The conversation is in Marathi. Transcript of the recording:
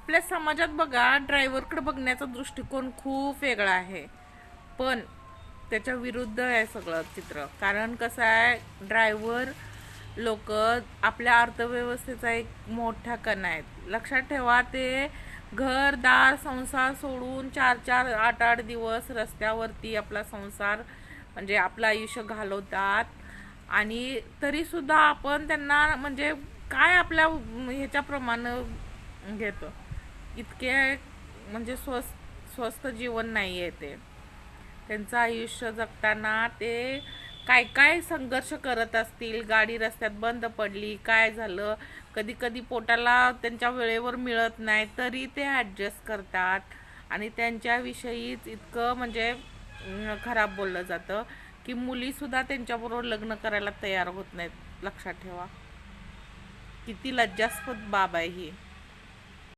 आपल्या समाजात बघा ड्रायव्हरकडे बघण्याचा दृष्टिकोन खूप वेगळा आहे. पण त्याच्या विरुद्ध आहे सगळं चित्र. कारण कसं आहे, ड्रायव्हर लोक आपल्या अर्थव्यवस्थेचा एक मोठा कणा आहेत. लक्षात ठेवा, ते घर दार संसार सोडून 4-4 8-8 दिवस रस्त्यावरती आपला संसार म्हणजे आपलं आयुष्य घालवतात. आणि तरी सुद्धा आपण त्यांना म्हणजे काय आपल्या ह्याच्याप्रमाणे घेतो. इतके म्हणजे स्वस्त जीवन नाही आहे ते. त्यांचं आयुष्य जगताना ते काय काय संघर्ष करत असतील. गाडी रस्त्यात बंद पडली, काय झालं, कधी कधी पोटाला त्यांच्या वेळेवर मिळत नाही तरी ते ॲडजस्ट करतात. आणि त्यांच्याविषयीच इतकं म्हणजे खराब बोललं जातं की मुलीसुद्धा त्यांच्याबरोबर लग्न करायला तयार होत नाहीत. लक्षात ठेवा, किती लज्जास्पद बाब आहे ही.